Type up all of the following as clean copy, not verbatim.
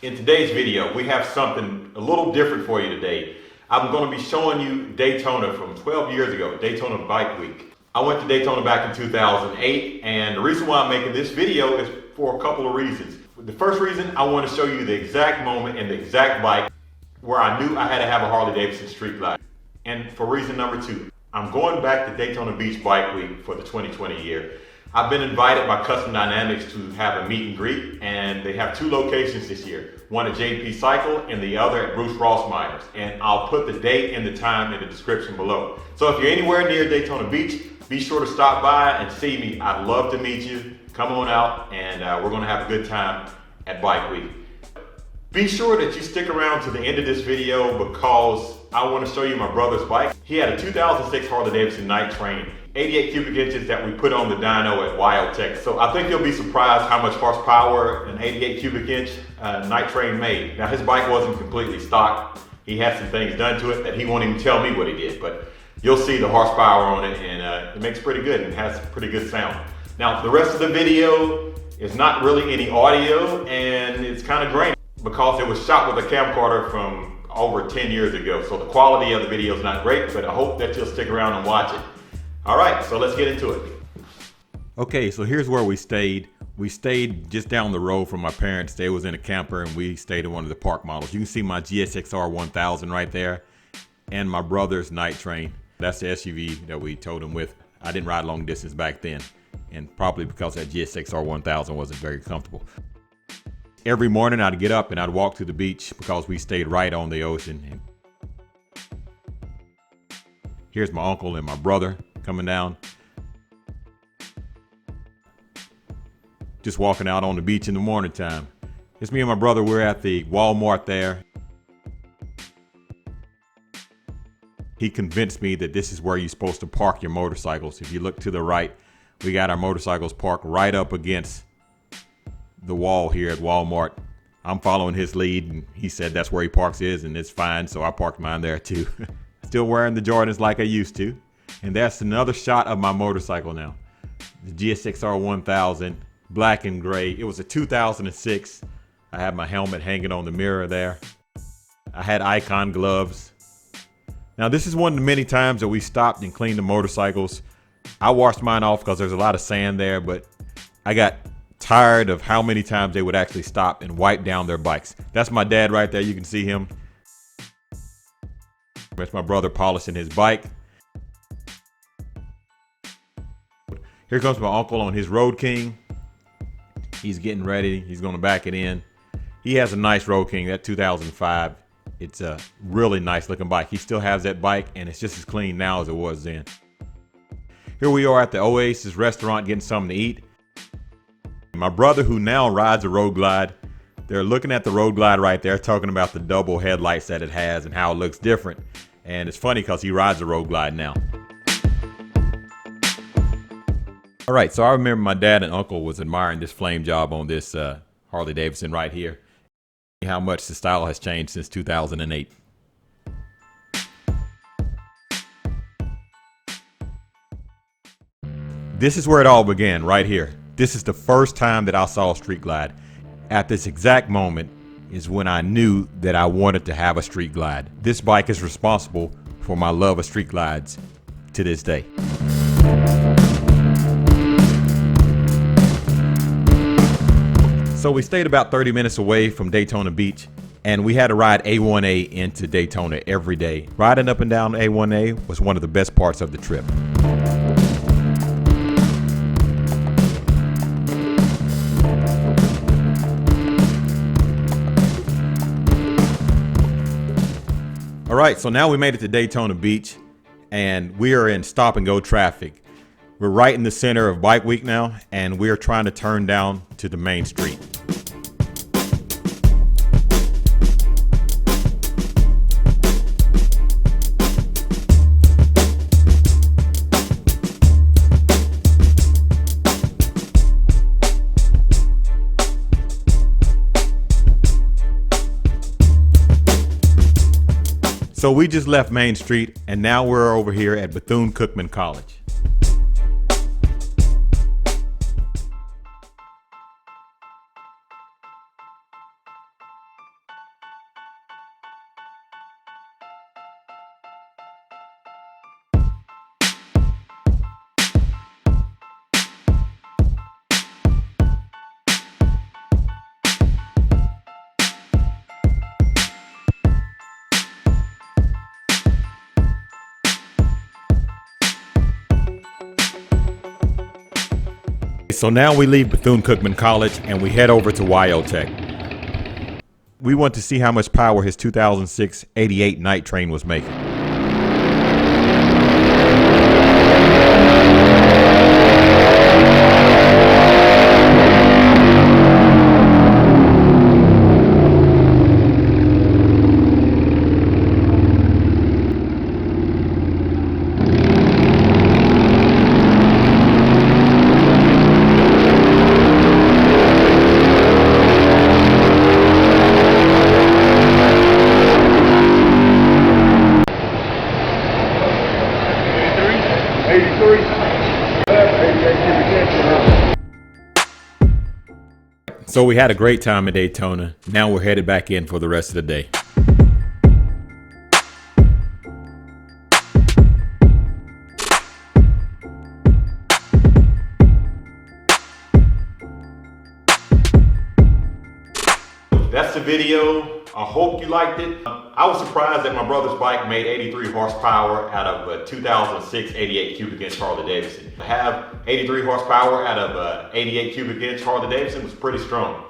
In today's video, we have something a little different for you today. I'm going to be showing you Daytona from 12 years ago, Daytona Bike Week. I went to Daytona back in 2008, and the reason why I'm making this video is for a couple of reasons. The first reason, I want to show you the exact moment and the exact bike where I knew I had to have a Harley-Davidson Street Glide. And for reason number two, I'm going back to Daytona Beach Bike Week for the 2020 year. I've been invited by Custom Dynamics to have a meet and greet, and they have two locations this year. One at JP Cycle and the other at Bruce Rossmeyer's. And I'll put the date and the time in the description below. So if you're anywhere near Daytona Beach, be sure to stop by and see me. I'd love to meet you. Come on out, and we're gonna have a good time at Bike Week. Be sure that you stick around to the end of this video because I want to show you my brother's bike. He had a 2006 Harley-Davidson Night Train, 88 cubic inches that we put on the dyno at Wildtech. So I think you'll be surprised how much horsepower an 88 cubic inch Night Train made. Now his bike wasn't completely stock. He had some things done to it that he won't even tell me what he did, but you'll see the horsepower on it, and it makes pretty good and has pretty good sound. Now the rest of the video is not really any audio, and it's kind of grainy because it was shot with a camcorder from over 10 years ago. So the quality of the video is not great, but I hope that you'll stick around and watch it. All right, so let's get into it. Okay, so here's where we stayed. We stayed just down the road from my parents. They was in a camper, and we stayed in one of the park models. You can see my GSXR 1000 right there, and my brother's Night Train. That's the SUV that we towed him with. I didn't ride long distance back then, and probably because that GSXR 1000 wasn't very comfortable. Every morning I'd get up and I'd walk to the beach because we stayed right on the ocean. Here's my uncle and my brother coming down. Just walking out on the beach in the morning time. It's me and my brother. We're at the Walmart there. He convinced me that this is where you're supposed to park your motorcycles. If you look to the right, we got our motorcycles parked right up against the wall here at Walmart. I'm following his lead, and he said that's where he parks his, and it's fine, so I parked mine there too. Still wearing the Jordans like I used to. And that's another shot of my motorcycle now. The GSXR 1000, black and gray. It was a 2006. I had my helmet hanging on the mirror there. I had Icon gloves. Now this is one of the many times that we stopped and cleaned the motorcycles. I washed mine off because there's a lot of sand there, but I got tired of how many times they would actually stop and wipe down their bikes. That's my dad right there. You can see him. That's my brother polishing his bike. Here comes my uncle on his Road King. He's getting ready. He's going to back it in. He has a nice Road King, that 2005. It's a really nice looking bike. He still has that bike, and it's just as clean now as it was then. Here we are at the Oasis restaurant getting something to eat. My brother, who now rides a Road Glide, they're looking at the Road Glide right there, talking about the double headlights that it has and how it looks different. And it's funny because he rides a Road Glide now. All right, so I remember my dad and uncle was admiring this flame job on this Harley Davidson right here. How much the style has changed since 2008. This is where it all began, right here. This is the first time that I saw a Street Glide. At this exact moment is when I knew that I wanted to have a Street Glide. This bike is responsible for my love of Street Glides to this day. So we stayed about 30 minutes away from Daytona Beach, and we had to ride A1A into Daytona every day. Riding up and down A1A was one of the best parts of the trip. All right, so now we made it to Daytona Beach, and we are in stop and go traffic. We're right in the center of Bike Week now, and we're trying to turn down to the main street. So we just left Main Street, and now we're over here at Bethune-Cookman College. so now we leave Bethune-Cookman College and we head over to Wyotech. We want to see how much power his 2006 88 Night Train was making. So we had a great time at Daytona. Now we're headed back in for the rest of the day. That's the video. I hope you liked it. I was surprised that my brother's bike made 83 horsepower out of a 2006 88 cubic inch Harley-Davidson. To have 83 horsepower out of a 88 cubic inch Harley-Davidson was pretty strong.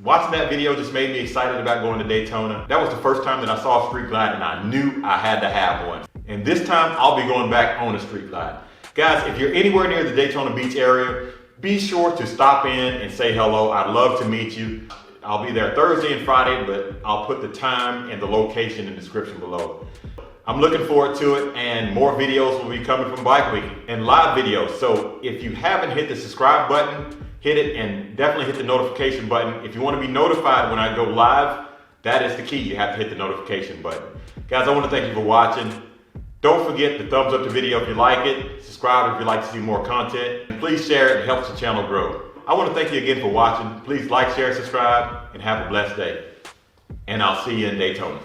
Watching that video just made me excited about going to Daytona. That was the first time that I saw a street glide and I knew I had to have one. And this time I'll be going back on a street glide. Guys, if you're anywhere near the Daytona Beach area, be sure to stop in and say hello. I'd love to meet you. I'll be there Thursday and Friday, but I'll put the time and the location in the description below. I'm looking forward to it, and more videos will be coming from Bike Week and live videos. So if you haven't hit the subscribe button, hit it, and definitely hit the notification button. If you want to be notified when I go live, that is the key. You have to hit the notification button. Guys, I want to thank you for watching. Don't forget to thumbs up the video if you like it. Subscribe if you'd like to see more content. And please share it. It helps the channel grow. I want to thank you again for watching. Please like, share, subscribe, and have a blessed day. And I'll see you in Daytona.